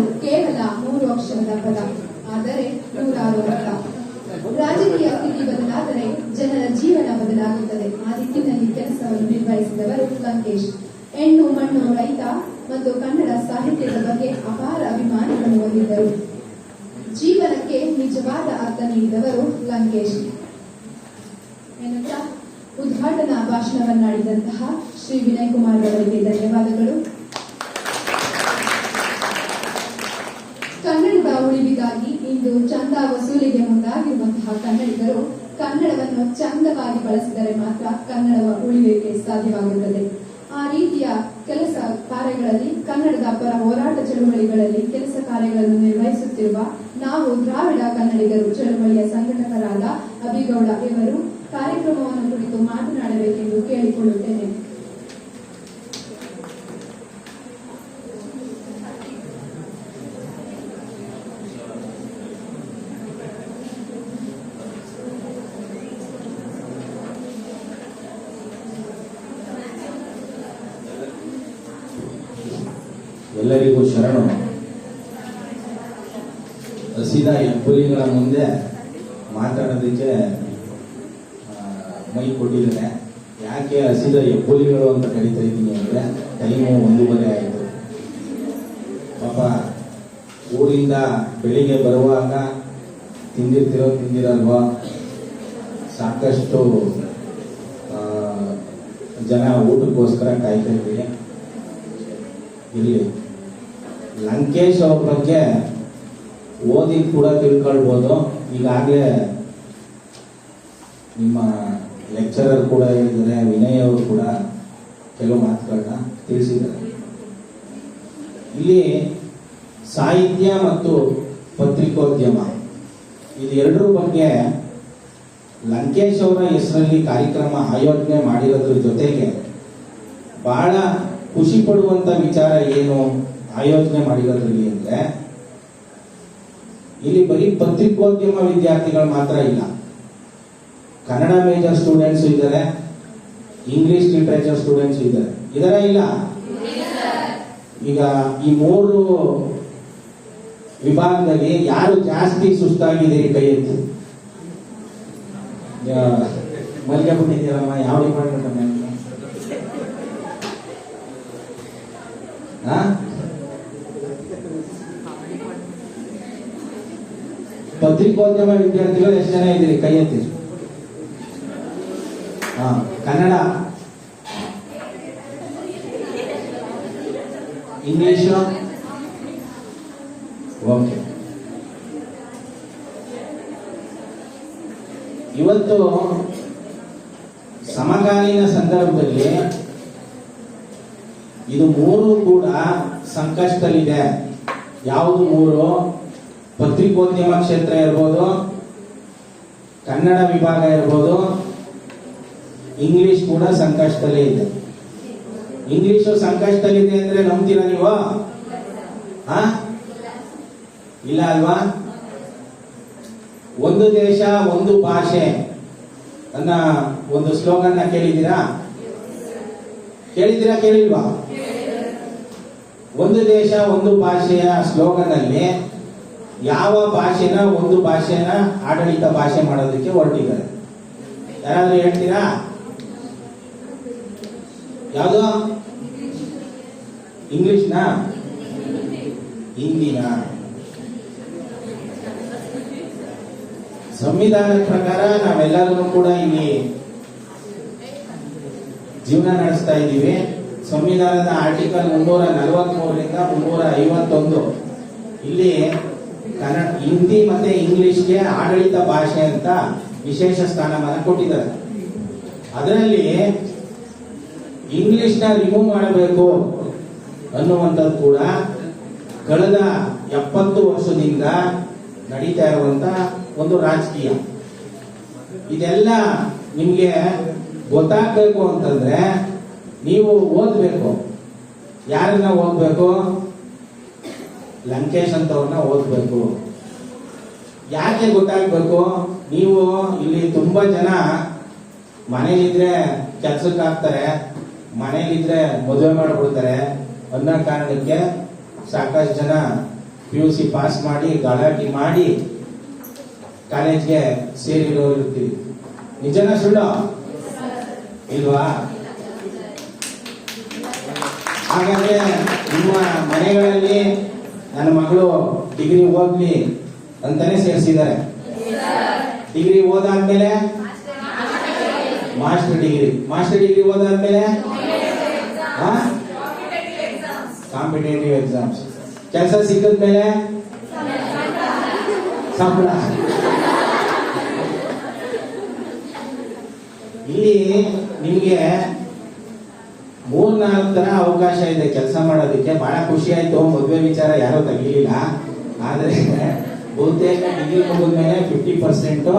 ಎನ್ನಲು ಕೇವಲ 3 ಅಕ್ಷರದ ಪದ, ಆದರೆ ನೂರಾರು ಅರ್ಥ. ರಾಜಕೀಯ ಸ್ಥಿತಿ ಬದಲಾದರೆ ಜನರ ಜೀವನ ಬದಲಾಗುತ್ತದೆ. ಆ ದಿಕ್ಕಿನಲ್ಲಿ ಕೆಲಸವನ್ನು ನಿರ್ವಹಿಸಿದವರು ಲಂಕೇಶ್. ಹೆಣ್ಣು ಮಣ್ಣು ರೈತ ಮತ್ತು ಕನ್ನಡ ಸಾಹಿತ್ಯದ ಬಗ್ಗೆ ಅಪಾರ ಅಭಿಮಾನವನ್ನು ಹೊಂದಿದ್ದರು. ಜೀವನಕ್ಕೆ ನಿಜವಾದ ಅರ್ಥ ನೀಡಿದವರು ಲಂಕೇಶ್ ಎನ್ನುತ್ತಾ ಉದ್ಘಾಟನಾ ಭಾಷಣವನ್ನಾಡಿದಂತಹ ಶ್ರೀ ವಿನಯ್ ಕುಮಾರ್ ಅವರಿಗೆ ಧನ್ಯವಾದಗಳು. ಕನ್ನಡದ ಉಳಿವಿಗಾಗಿ ಇಂದು ಚಂದ ವಸೂಲಿಗೆ ಮುಂದಾಗಿರುವಂತಹ ಕನ್ನಡಿಗರು ಕನ್ನಡವನ್ನು ಚಂದವಾಗಿ ಬಳಸಿದರೆ ಮಾತ್ರ ಕನ್ನಡವ ಉಳಿವಿಗೆ ಸಾಧ್ಯವಾಗುತ್ತದೆ. ಆ ರೀತಿಯ ಕೆಲಸ ಕಾರ್ಯಗಳಲ್ಲಿ, ಕನ್ನಡದ ಪರ ಹೋರಾಟ ಚಳುವಳಿಗಳಲ್ಲಿ ಕೆಲಸ ಕಾರ್ಯಗಳನ್ನು ನಿರ್ವಹಿಸುತ್ತಿರುವ ನಾವು ದ್ರಾವಿಡ ಕನ್ನಡಿಗರು ಚಳುವಳಿಯ ಸಂಘಟಕರಾದ ಅಭಿಗೌಡ ಇವರು ಕಾರ್ಯಕ್ರಮವನ್ನು ಕುರಿತು ಮಾತನಾಡಬೇಕೆಂದು ಕೇಳಿಕೊಳ್ಳುತ್ತೇನೆ. ಎಲ್ಲರಿಗೂ ಶರಣು. ಹಸಿದ ಹೆಬ್ಬುಲಿಗಳ ಮುಂದೆ ಮಾತಾಡೋದಕ್ಕೆ ಮೈ ಕೊಟ್ಟಿದ್ದೇನೆ. ಯಾಕೆ ಹಸಿದ ಹೆಬ್ಬುಲಿಗಳು ಅಂತ ಕರೀತಾ ಇದ್ದೀನಿ ಅಂದ್ರೆ, ಟೈಮು 1:30 ಆಯಿತು. ಪಾಪ ಊರಿಂದ ಬೆಳಿಗ್ಗೆ ಬರುವಾಗ ತಿಂದಿರಲ್ವ, ಸಾಕಷ್ಟು ಜನ ಊಟಕ್ಕೋಸ್ಕರ ಕಾಯ್ತಾ ಇದ್ದೀವಿ. ಇಲ್ಲಿ ಲಂಕೇಶ್ ಅವ್ರ ಬಗ್ಗೆ ಓದಿ ಕೂಡ ತಿಳ್ಕೊಳ್ಬೋದು. ಈಗಾಗಲೇ ನಿಮ್ಮ ಲೆಕ್ಚರರ್ ಕೂಡ ಹೇಳಿದ್ದಾರೆ, ವಿನಯ್ ಅವರು ಕೂಡ ಕೆಲವು ಮಾತುಗಳನ್ನ ತಿಳಿಸಿದ್ದಾರೆ. ಇಲ್ಲಿ ಸಾಹಿತ್ಯ ಮತ್ತು ಪತ್ರಿಕೋದ್ಯಮ ಇದೆರಡರ ಬಗ್ಗೆ ಲಂಕೇಶ್ ಅವರ ಹೆಸರಲ್ಲಿ ಕಾರ್ಯಕ್ರಮ ಆಯೋಜನೆ ಮಾಡಿರೋದ್ರ ಜೊತೆಗೆ ಬಹಳ ಖುಷಿ ಪಡುವಂತ ವಿಚಾರ ಏನು ಆಯೋಜನೆ ಮಾಡಿರೋದ್ರಲ್ಲಿ ಅಂದ್ರೆ, ಇಲ್ಲಿ ಬರೀ ಪತ್ರಿಕೋದ್ಯಮ ವಿದ್ಯಾರ್ಥಿಗಳು ಮಾತ್ರ ಇಲ್ಲ, ಕನ್ನಡ ಮೇಜರ್ ಸ್ಟೂಡೆಂಟ್ಸ್ ಇದ್ದಾರೆ, ಇಂಗ್ಲಿಷ್ ಲಿಟರೇಚರ್ ಸ್ಟೂಡೆಂಟ್ಸ್ ಇದಾರೆ ಇಲ್ಲ? ಈಗ ಈ 3 ವಿಭಾಗದಲ್ಲಿ ಯಾರು ಜಾಸ್ತಿ ಸುಸ್ತಾಗಿದ್ದೀರಿ ಕೈ ಎತ್ತಿ. ಮಲ್ಗೆ ಬಿಟ್ಟಿದ್ದೀರಮ್ಮ, ಯಾವ ಡಿಪಾರ್ಟ್ಮೆಂಟ್ ಅಮ್ಮ? ಪತ್ರಿಕೋದ್ಯಮ ವಿದ್ಯಾರ್ಥಿಗಳು ಎಷ್ಟು ಜನ ಇದ್ದೀರಿ ಕೈ ಎತ್ತಿ. Kannada, English, okay. ಇವತ್ತು ಸಮಕಾಲೀನ ಸಂದರ್ಭದಲ್ಲಿ ಇದು 3 ಕೂಡ ಸಂಕಷ್ಟದಲ್ಲಿದೆ. ಯಾವುದು 3? ಪತ್ರಿಕೋದ್ಯಮ ಕ್ಷೇತ್ರ ಇರ್ಬೋದು, ಕನ್ನಡ ವಿಭಾಗ ಇರ್ಬೋದು, ಇಂಗ್ಲಿಷ್ ಕೂಡ ಸಂಕಷ್ಟದಲ್ಲೇ ಇದೆ. ಇಂಗ್ಲಿಷು ಸಂಕಷ್ಟದಲ್ಲಿದೆ ಅಂದ್ರೆ ನಂಬ್ತೀರಾ ನೀವು? ಇಲ್ಲ ಅಲ್ವಾ? ಒಂದು ದೇಶ ಒಂದು ಭಾಷೆ ಅನ್ನ ಒಂದು ಸ್ಲೋಗನ್ ಕೇಳಿದ್ದೀರಾ? ಕೇಳಿಲ್ವಾ? ಒಂದು ದೇಶ ಒಂದು ಭಾಷೆಯ ಸ್ಲೋಗನ್ ಅಲ್ಲಿ ಯಾವ ಭಾಷೆನ ಒಂದು ಭಾಷೆನ ಆಡಳಿತ ಭಾಷೆ ಮಾಡೋದಕ್ಕೆ ಹೊರಟಿದ್ದಾರೆ? ಯಾರಾದ್ರೂ ಹೇಳ್ತೀರಾ? ಯಾವುದು? ಇಂಗ್ಲಿಷ್ನ? ಹಿಂದಿನ? ಸಂವಿಧಾನದ ಪ್ರಕಾರ ನಾವೆಲ್ಲರೂ ಕೂಡ ಇಲ್ಲಿ ಜೀವನ ನಡೆಸ್ತಾ ಇದ್ದೀವಿ. ಸಂವಿಧಾನದ ಆರ್ಟಿಕಲ್ 343ರಿಂದ 351 ಇಲ್ಲಿ ಕನ್ನಡ, ಹಿಂದಿ ಮತ್ತೆ ಇಂಗ್ಲಿಷ್ಗೆ ಆಡಳಿತ ಭಾಷೆ ಅಂತ ವಿಶೇಷ ಸ್ಥಾನಮಾನ ಕೊಟ್ಟಿದ್ದಾರೆ. ಅದರಲ್ಲಿ ಇಂಗ್ಲಿಷ್ನ ರಿಮೂವ್ ಮಾಡಬೇಕು ಅನ್ನುವಂಥದ್ದು ಕೂಡ ಕಳೆದ 70 ವರ್ಷದಿಂದ ನಡೀತಾ ಇರುವಂತ ಒಂದು ರಾಜಕೀಯ. ಇದೆಲ್ಲ ನಿಮ್ಗೆ ಗೊತ್ತಾಗಬೇಕು ಅಂತಂದ್ರೆ ನೀವು ಓದ್ಬೇಕು. ಯಾರನ್ನ ಓದ್ಬೇಕು? ಲಂಕೇಶ್ ಅಂತವ್ರನ್ನ ಓದ್ಬೇಕು. ಯಾಕೆ ಗೊತ್ತಾಗ್ಬೇಕು? ನೀವು ಇಲ್ಲಿ ತುಂಬಾ ಜನ ಮನೇಲಿದ್ರೆ ಕೆಲ್ಸಕ್ಕೆ ಹಾಕ್ತಾರೆ, ಮನೇಲಿದ್ರೆ ಮದುವೆ ಮಾಡ್ಬಿಡ್ತಾರೆ ಅನ್ನೋ ಕಾರಣಕ್ಕೆ ಸಾಕಷ್ಟು ಜನ PUC ಪಾಸ್ ಮಾಡಿ ಗಲಾಟೆ ಮಾಡಿ ಕಾಲೇಜ್ಗೆ ಸೇರಿರೋರು ಇರ್ತೀವಿ. ನಿಜನಾ ಸುಳ್ಳು ಇಲ್ವಾ? ಹಾಗಾದ್ರೆ ನಿಮ್ಮ ಮನೆಗಳಲ್ಲಿ ನನ್ನ ಮಗಳು ಡಿಗ್ರಿ ಓದ್ಲಿ ಅಂತಾನೆ ಸೇರಿಸಿದ್ದಾರೆ. ಡಿಗ್ರಿ ಓದಾದ್ಮೇಲೆ ಮಾಸ್ಟರ್ ಡಿಗ್ರಿ ಓದಾದ್ಮೇಲೆ ಕಾಂಪಿಟೇಟಿವ್ ಎಕ್ಸಾಮ್ಸ್, ಕೆಲಸ ಸಿಕ್ಕಿದ್ಮೇಲೆ ಸಂಬಳ. ಇಲ್ಲಿ ನಿಮ್ಗೆ 3-4 ತರ ಅವಕಾಶ ಇದೆ ಕೆಲಸ ಮಾಡೋದಕ್ಕೆ. ಬಹಳ ಖುಷಿ ಆಯ್ತು, ಮದುವೆ ವಿಚಾರ ಯಾರೋ ತಗಲಿಲ್ಲ. ಆದ್ರೆ ಬಹುತೇಕ ಡಿಗ್ರಿ ಮುಗಿದ್ಮೇಲೆ 50%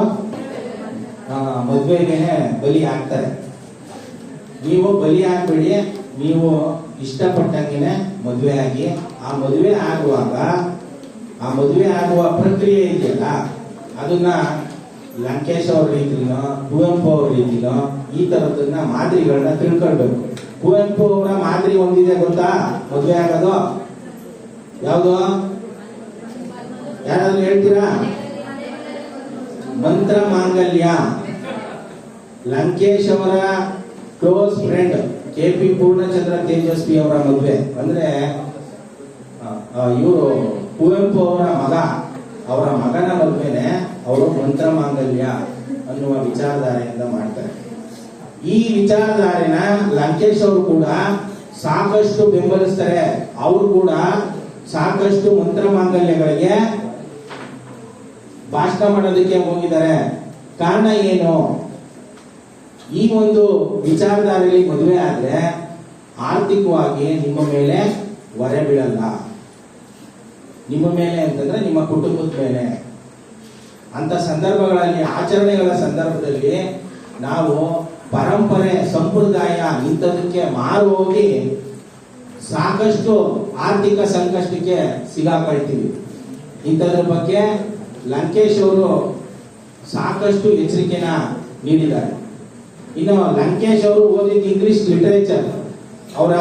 ಮದುವೆಗೆ ಬಲಿ ಆಗ್ತಾರೆ. ನೀವು ಬಲಿ ಆಗ್ಬೇಡಿ, ನೀವು ಇಷ್ಟಪಟ್ಟಂಗೆನೆ ಮದುವೆ ಆಗಿ ಆ ಮದುವೆ ಆಗುವ ಪ್ರಕ್ರಿಯೆ ಇದೆಯಲ್ಲ, ಅದನ್ನ ಲಂಕೇಶ್ ಅವ್ರ ರೀತಿನೋ ಕುವೆಂಪು ಅವ್ರ ರೀತಿನೋ ಈ ತರದನ್ನ ಮಾದರಿಗಳನ್ನ ತಿಳ್ಕೊಳ್ಬೇಕು. ಕುವೆಂಪು ಅವರ ಮಾದರಿ ಒಂದಿದೆ ಗೊತ್ತಾ ಮದುವೆ ಆಗೋದು? ಯಾವುದು? ಯಾರಾದ್ರೂ ಹೇಳ್ತೀರಾ? ಮಂತ್ರ ಮಾಂಗಲ್ಯ. ಲಂಕೇಶ್ ಅವರ close friend KP Poornachandra Tejaswi ಅವರ ಮದುವೆ ಅಂದ್ರೆ ಇವರು ಕುವೆಂಪು ಅವರ ಮಗನ ಮದುವೆನೆ ಅವರು ಮಂತ್ರ ಮಾಂಗಲ್ಯ ಅನ್ನುವ ವಿಚಾರಧಾರೆಯಿಂದ ಮಾಡ್ತಾರೆ. ಈ ವಿಚಾರಧಾರೆನ ಲಂಕೇಶ್ ಅವರು ಕೂಡ ಸಾಕಷ್ಟು ಬೆಂಬಲಿಸ್ತಾರೆ. ಅವರು ಕೂಡ ಸಾಕಷ್ಟು ಮಂತ್ರ ಮಾಂಗಲ್ಯಗಳಿಗೆ ಭಾಷಣ ಮಾಡೋದಕ್ಕೆ ಹೋಗಿದ್ದಾರೆ. ಕಾರಣ ಏನು? ಈ ಒಂದು ವಿಚಾರಧಾರೆಯಲ್ಲಿ ಮದುವೆ ಆದ್ರೆ ಆರ್ಥಿಕವಾಗಿ ನಿಮ್ಮ ಮೇಲೆ ಹೊರೆ ಬೀಳಲ್ಲ. ನಿಮ್ಮ ಮೇಲೆ ಅಂತಂದ್ರೆ ನಿಮ್ಮ ಕುಟುಂಬದ ಮೇಲೆ. ಅಂತ ಸಂದರ್ಭಗಳಲ್ಲಿ, ಆಚರಣೆಗಳ ಸಂದರ್ಭದಲ್ಲಿ ನಾವು ಪರಂಪರೆ, ಸಂಪ್ರದಾಯ ಇಂಥದಕ್ಕೆ ಮಾರು ಹೋಗಿ ಸಾಕಷ್ಟು ಆರ್ಥಿಕ ಸಂಕಷ್ಟಕ್ಕೆ ಸಿಗಾಕೊಳ್ತೀವಿ. ಇಂಥದ್ರ ಬಗ್ಗೆ ಲಂಕೇಶ್ ಅವರು ಸಾಕಷ್ಟು ಎಚ್ಚರಿಕೆನ ನೀಡಿದ್ದಾರೆ. ಇನ್ನು ಲಂಕೇಶ್ ಅವರು ಓದಿದ ಇಂಗ್ಲಿಷ್ ಲಿಟರೇಚರ್, ಅವರ